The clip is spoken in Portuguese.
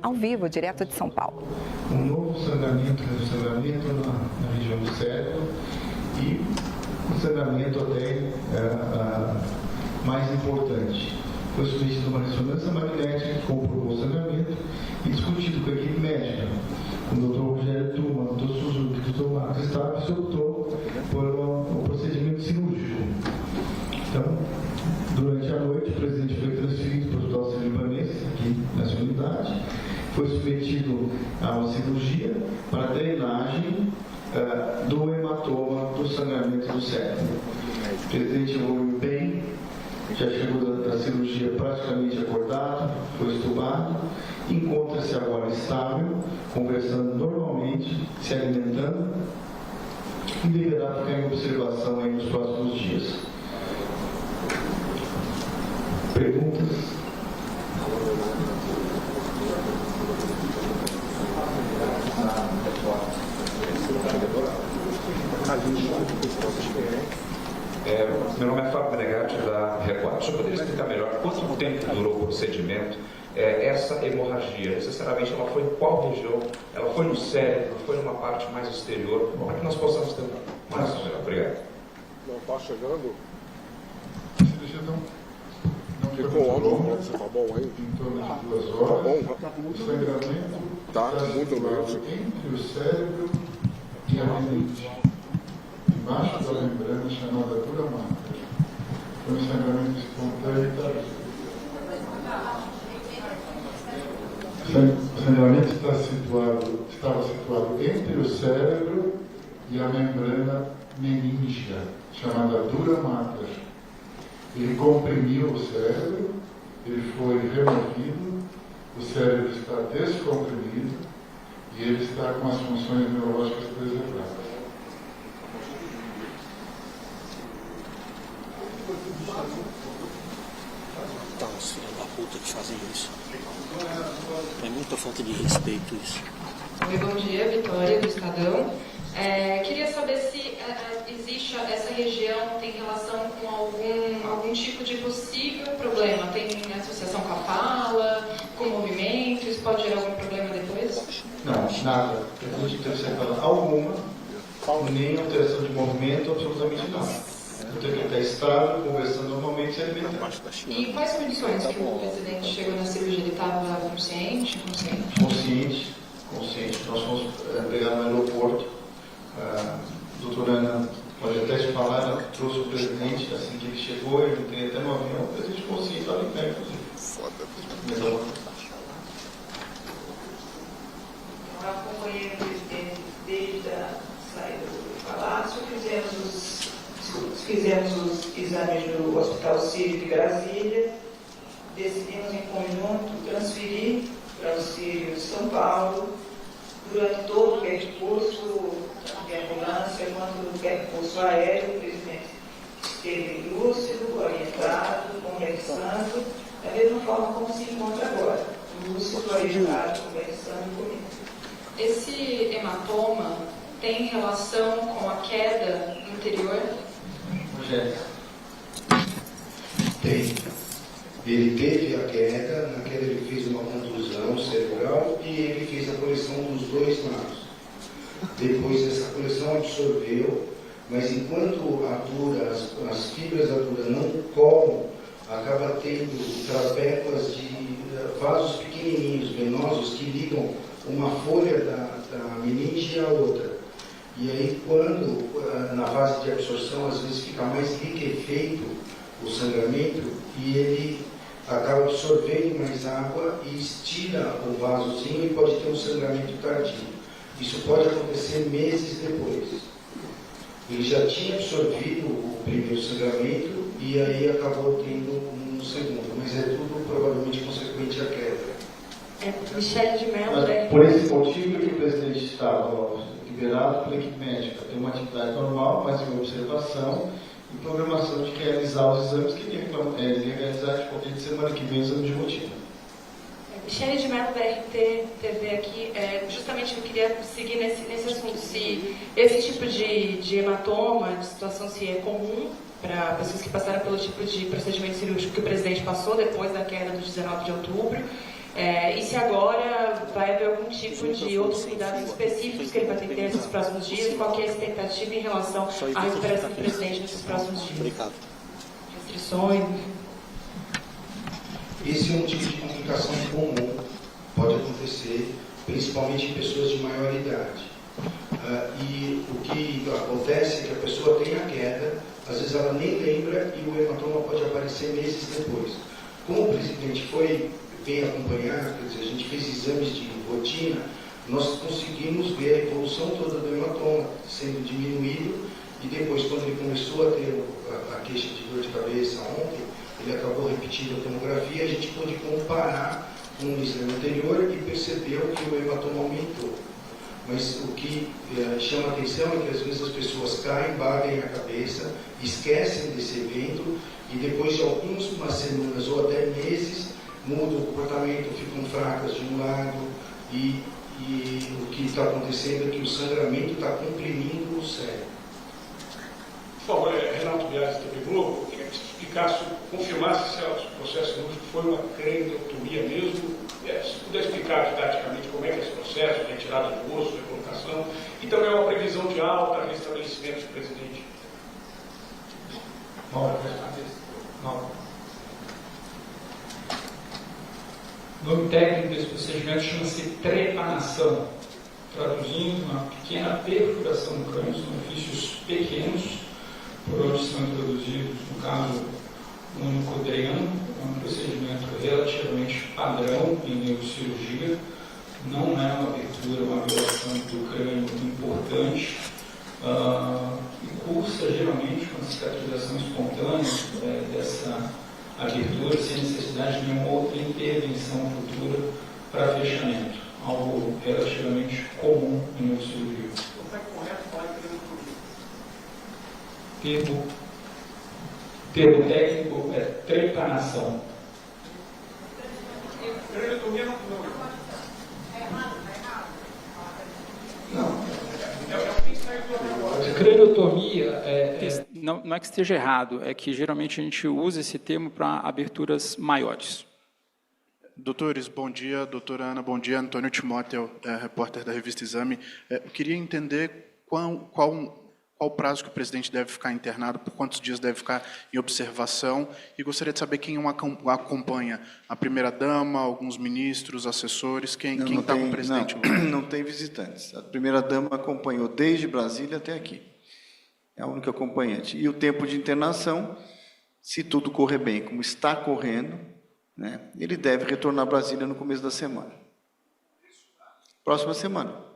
ao vivo, direto de São Paulo. Um novo sangramento na região do cérebro e um sangramento até mais importante. Foi submetida uma ressonância magnética que comprovou o sangramento e discutido com a equipe médica, com o Dr. Rogério Tuma, o Dr. Suzuki, o Dr. Marcos Estava, se optou por um procedimento cirúrgico. Então, durante a noite, o presidente foi transferido para o Hospital Sírio-Libanês, aqui nessa unidade, foi submetido a uma cirurgia para drenagem do hematoma do sangramento do cérebro. O presidente evoluiu bem, já chegou da cirurgia praticamente acordado, foi estubado, encontra-se agora estável, conversando normalmente, se alimentando e deverá ficar em observação aí nos próximos dias. Perguntas? Meu nome é Fábio Menegatti, da Record. O senhor poderia explicar melhor quanto tempo durou o procedimento? Essa hemorragia, necessariamente, ela foi em qual região? Ela foi no cérebro? Foi numa parte mais exterior? Para que nós possamos ter mais melhor. Obrigado. Não está chegando? Não ficou ótimo, você tá bom aí? Em torno de 2 horas. Tá bom? O sangramento Tá, muito situado entre o cérebro e a mente, embaixo da membrana chamada dura máter. Foi um sangramento espontâneo e tardio. O sangramento estava situado entre o cérebro e a membrana meníngea, chamada dura máter. Ele comprimiu o cérebro, ele foi removido, o cérebro está descomprimido e ele está com as funções neurológicas preservadas. Tá, os filhos da puta que fazem isso. É muita falta de respeito isso. Oi, bom dia, Vitória, do Estadão. Queria saber se existe essa região, tem relação com algum tipo de possível problema. Tem associação com a fala, com o movimento? Isso pode gerar algum problema depois? Não, nada. A gente tem fala alguma, nem alteração de movimento, absolutamente nada. Então ele está estável, conversando normalmente, se alimentando. E quais condições que o presidente chegou na cirurgia? Ele estava consciente? Consciente. Nós fomos pegar no aeroporto. A doutora Ana pode até te falar, ela trouxe o presidente assim que ele chegou, ele entrei até no avião, o presidente consciente estava em pé, inclusive. Eu acompanhei o presidente desde a saída do Palácio, fizemos os exames no Hospital Sírio de Brasília, decidimos em conjunto transferir para o Sírio de São Paulo. Durante todo o percurso de ambulância, quanto no percurso aéreo, o presidente esteve lúcido, orientado, conversando, da mesma forma como se encontra agora, lúcido, orientado, conversando comigo. Esse hematoma tem relação com a queda anterior? Rogério. Tem. Ele teve a queda, na queda ele fez uma contusão cerebral e ele fez a coleção dos 2 lados. Depois essa coleção absorveu, mas enquanto as fibras da dura não colam, acaba tendo trabéculas de vasos pequenininhos, venosos, que ligam uma folha da meninge à outra. E aí quando, na fase de absorção, às vezes fica mais liquefeito o sangramento e ele acaba absorvendo mais água e estira o vasozinho e pode ter um sangramento tardio. Isso pode acontecer meses depois. Ele já tinha absorvido o primeiro sangramento e aí acabou tendo um segundo, mas é tudo provavelmente consequente à queda. Michele de Mello, né? Por esse motivo que o presidente estava liberado pela equipe médica, tem uma atividade normal, mas em observação e programação de realizar os exames que ele ia realizar de qualquer semana que vem, exame de rotina. Michele de Mello, da RT TV aqui, justamente eu queria seguir nesse assunto, se esse tipo de hematoma, de situação, se é comum para pessoas que passaram pelo tipo de procedimento cirúrgico que o presidente passou depois da queda do 19 de outubro, e se agora vai haver algum tipo de outros cuidados específicos que ele vai ter que ter nesses próximos dias? Qual que é a expectativa em relação à recuperação do presidente nesses próximos dias? Obrigado. Restrições? Esse é um tipo de complicação comum, pode acontecer, principalmente em pessoas de maior idade. E o que acontece é que a pessoa tem a queda, às vezes ela nem lembra e o hematoma pode aparecer meses depois. Como o presidente vem acompanhar, quer dizer, a gente fez exames de rotina, nós conseguimos ver a evolução toda do hematoma sendo diminuído e depois, quando ele começou a ter a queixa de dor de cabeça ontem, ele acabou repetindo a tomografia, a gente pôde comparar com o exame anterior e percebeu que o hematoma aumentou. Mas o que chama atenção é que às vezes as pessoas caem, batem a cabeça, esquecem desse evento e depois de algumas semanas ou até meses muda o comportamento, ficam fracas de um lado e o que está acontecendo é que o sangramento está comprimindo o cérebro. Por favor, Renato Biasi, TV Globo, eu queria que você explicasse, confirmasse se o processo cirúrgico foi uma craniotomia mesmo, se puder explicar didaticamente como é que é esse processo, retirada do osso, recolocação, e também uma previsão de alta, restabelecimento do presidente. O nome técnico desse procedimento chama-se trepanação, traduzindo uma pequena perfuração do crânio, são orifícios pequenos, por onde são introduzidos, no caso, um único dreno, um procedimento relativamente padrão em neurocirurgia, não é uma abertura, uma violação do crânio importante, e cursa geralmente uma cicatrização espontânea dessa abertura, sem necessidade de nenhuma outra intervenção futura para fechamento, algo relativamente comum em neurocirurgia. Como é correto falar em Termo técnico é trepanação. craniotomia não. Craniotomia não é que esteja errado, é que geralmente a gente usa esse termo para aberturas maiores. Doutores, bom dia. Doutora Ana, bom dia. Antônio Timóteo, repórter da revista Exame. Eu queria entender qual o prazo que o presidente deve ficar internado, por quantos dias deve ficar em observação, e gostaria de saber quem o acompanha. A primeira-dama, alguns ministros, assessores, quem está com o presidente? Não tem visitantes. A primeira-dama acompanhou desde Brasília até aqui. É a única acompanhante. E o tempo de internação, se tudo correr bem, como está correndo, né, ele deve retornar a Brasília no começo da semana. Próxima semana.